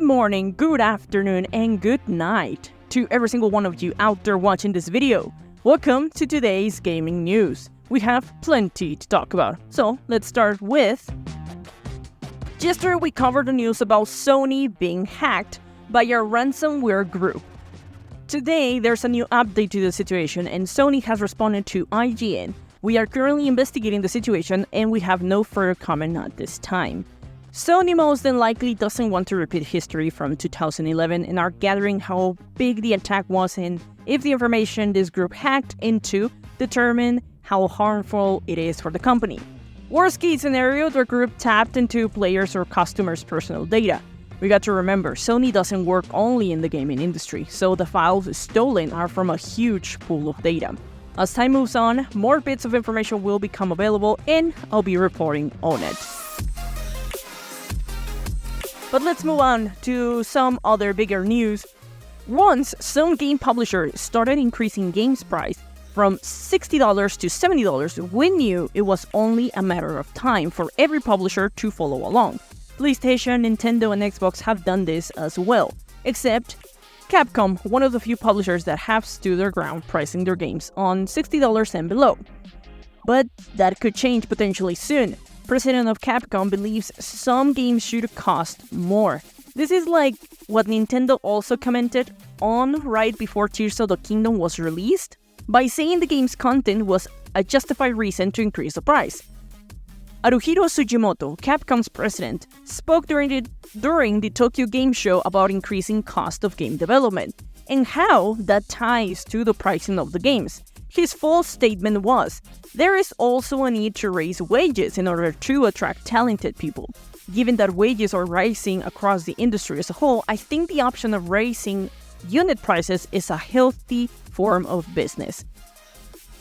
morning, good afternoon, and good night to every single one of you out there watching this video. Welcome to today's gaming news. We have plenty to talk about, so let's start with... Yesterday we covered the news about Sony being hacked by a ransomware group. Today there's a new update to the situation and Sony has responded to IGN. We are currently investigating the situation and we have no further comment at this time. Sony most than likely doesn't want to repeat history from 2011 and are gathering how big the attack was and if the information this group hacked into determine how harmful it is for the company. Worst case scenario, the group tapped into players' or customers' personal data. We got to remember, Sony doesn't work only in the gaming industry, so the files stolen are from a huge pool of data. As time moves on, more bits of information will become available and I'll be reporting on it. But let's move on to some other bigger news. Once some game publishers started increasing games price from $60 to $70, we knew it was only a matter of time for every publisher to follow along. PlayStation, Nintendo, and Xbox have done this as well, except Capcom, one of the few publishers that have stood their ground pricing their games on $60 and below. But that could change potentially soon. President of Capcom believes some games should cost more. This is like what Nintendo also commented on right before Tears of the Kingdom was released, by saying the game's content was a justified reason to increase the price. Haruhiro Tsujimoto, Capcom's president, spoke during the Tokyo Game Show about increasing cost of game development and how that ties to the pricing of the games. His full statement was, "There is also a need to raise wages in order to attract talented people. Given that wages are rising across the industry as a whole, I think the option of raising unit prices is a healthy form of business."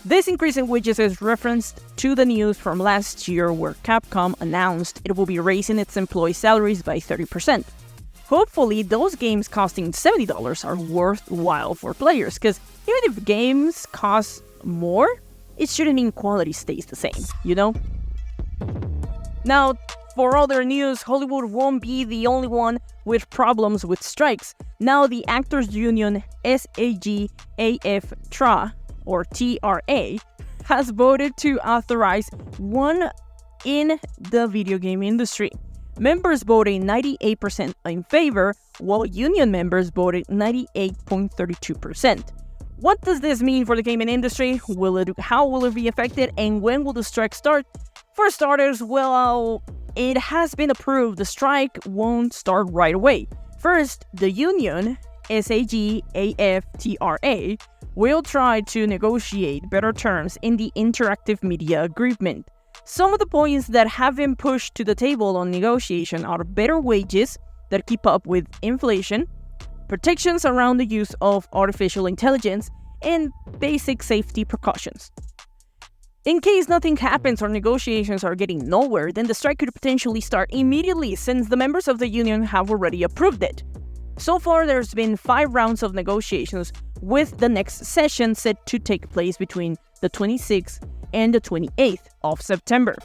This increase in wages is referenced to the news from last year where Capcom announced it will be raising its employee salaries by 30%. Hopefully, those games costing $70 are worthwhile for players, because even if games cost more, it shouldn't mean quality stays the same, you know? Now, for other news, Hollywood won't be the only one with problems with strikes. Now, the Actors Union SAG-AFTRA, or TRA, has voted to authorize one in the video game industry. Members voted 98% in favor, while union members voted 98.32%. What does this mean for the gaming industry? How will it be affected, and when will the strike start? For starters, well, it has been approved the strike won't start right away. First, the union, SAG-AFTRA, will try to negotiate better terms in the interactive media agreement. Some of the points that have been pushed to the table on negotiation are better wages that keep up with inflation, protections around the use of artificial intelligence, and basic safety precautions. In case nothing happens or negotiations are getting nowhere, then the strike could potentially start immediately since the members of the union have already approved it. So far, there's been 5 rounds of negotiations, with the next session set to take place between the 26th and the 28th of September.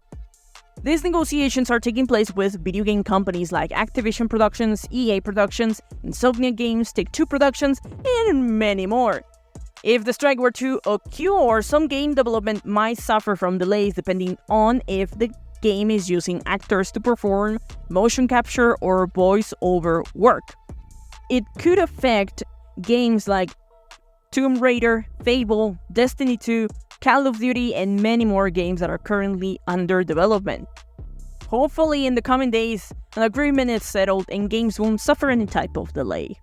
These negotiations are taking place with video game companies like Activision Productions, EA Productions, Insomniac Games, Take-Two Productions, and many more. If the strike were to occur, some game development might suffer from delays depending on if the game is using actors to perform motion capture or voice-over work. It could affect games like Tomb Raider, Fable, Destiny 2, Call of Duty, and many more games that are currently under development. Hopefully, in the coming days, an agreement is settled and games won't suffer any type of delay.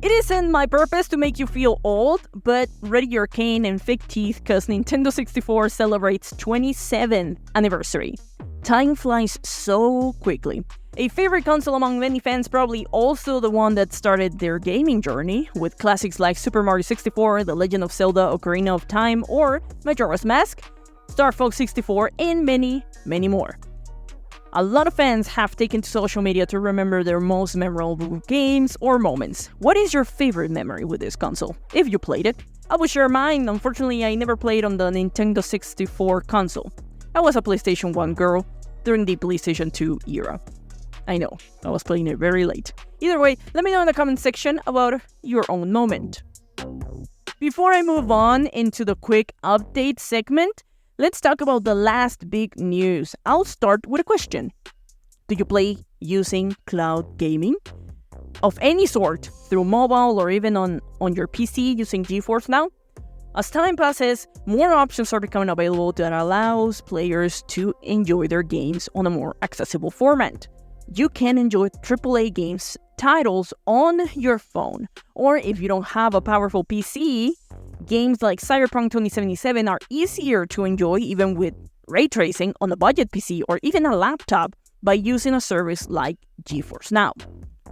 It isn't my purpose to make you feel old, but ready your cane and fake teeth because Nintendo 64 celebrates 27th anniversary. Time flies so quickly. A favorite console among many fans, probably also the one that started their gaming journey, with classics like Super Mario 64, The Legend of Zelda Ocarina of Time, or Majora's Mask, Star Fox 64, and many, many more. A lot of fans have taken to social media to remember their most memorable games or moments. What is your favorite memory with this console, if you played it? I will share mine. Unfortunately, I never played on the Nintendo 64 console. I was a PlayStation 1 girl during the PlayStation 2 era. I know, I was playing it very late. Either way, let me know in the comment section about your own moment. Before I move on into the quick update segment, let's talk about the last big news. I'll start with a question. Do you play using cloud gaming? Of any sort, through mobile or even on your PC using GeForce Now? As time passes, more options are becoming available that allows players to enjoy their games on a more accessible format. You can enjoy AAA games titles on your phone, or if you don't have a powerful PC, games like Cyberpunk 2077 are easier to enjoy even with ray tracing on a budget PC or even a laptop by using a service like GeForce Now.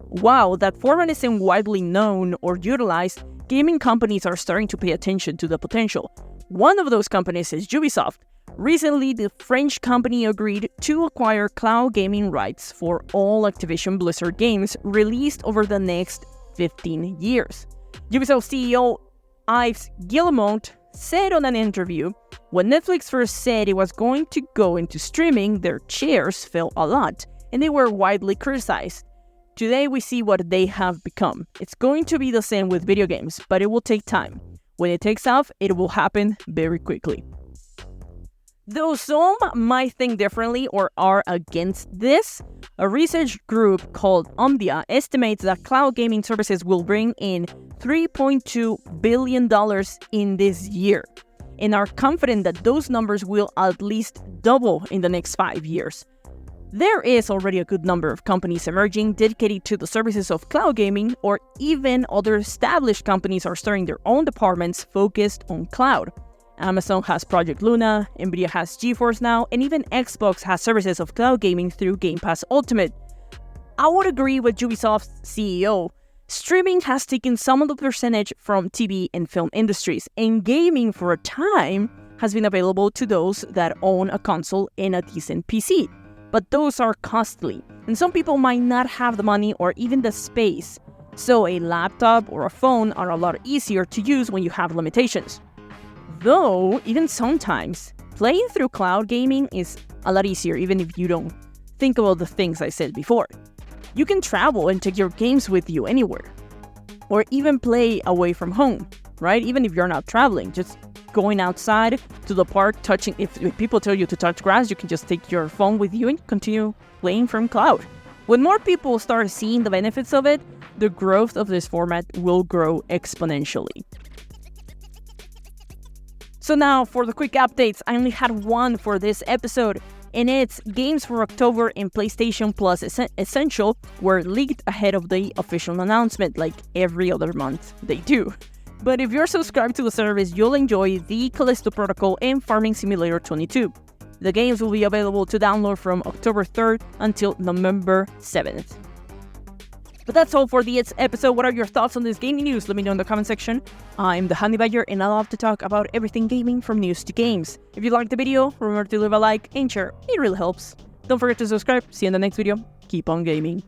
While that format isn't widely known or utilized, gaming companies are starting to pay attention to the potential. One of those companies is Ubisoft. Recently, the French company agreed to acquire cloud gaming rights for all Activision Blizzard games released over the next 15 years. Ubisoft CEO Yves Guillemot said on an interview, when Netflix first said it was going to go into streaming, their chairs fell a lot, and they were widely criticized. Today, we see what they have become. It's going to be the same with video games, but it will take time. When it takes off, it will happen very quickly. Though some might think differently or are against this, a research group called Omdia estimates that cloud gaming services will bring in $3.2 billion in this year, and are confident that those numbers will at least double in the next 5 years. There is already a good number of companies emerging dedicated to the services of cloud gaming, or even other established companies are starting their own departments focused on cloud. Amazon has Project Luna, Nvidia has GeForce Now, and even Xbox has services of cloud gaming through Game Pass Ultimate. I would agree with Ubisoft's CEO. Streaming has taken some of the percentage from TV and film industries, and gaming for a time has been available to those that own a console and a decent PC. But those are costly, and some people might not have the money or even the space. So a laptop or a phone are a lot easier to use when you have limitations. Though, even sometimes, playing through cloud gaming is a lot easier even if you don't think about the things I said before. You can travel and take your games with you anywhere. Or even play away from home, right? Even if you're not traveling, just going outside to the park, touching, if people tell you to touch grass, you can just take your phone with you and continue playing from cloud. When more people start seeing the benefits of it, the growth of this format will grow exponentially. So now for the quick updates, I only had one for this episode, and it's games for October in PlayStation Plus Essential were leaked ahead of the official announcement, like every other month they do. But if you're subscribed to the service, you'll enjoy the Callisto Protocol and Farming Simulator 22. The games will be available to download from October 3rd until November 7th. But that's all for this episode. What are your thoughts on this gaming news? Let me know in the comment section. I'm the Honey Badger, and I love to talk about everything gaming from news to games. If you liked the video, remember to leave a like and share. It really helps. Don't forget to subscribe. See you in the next video. Keep on gaming.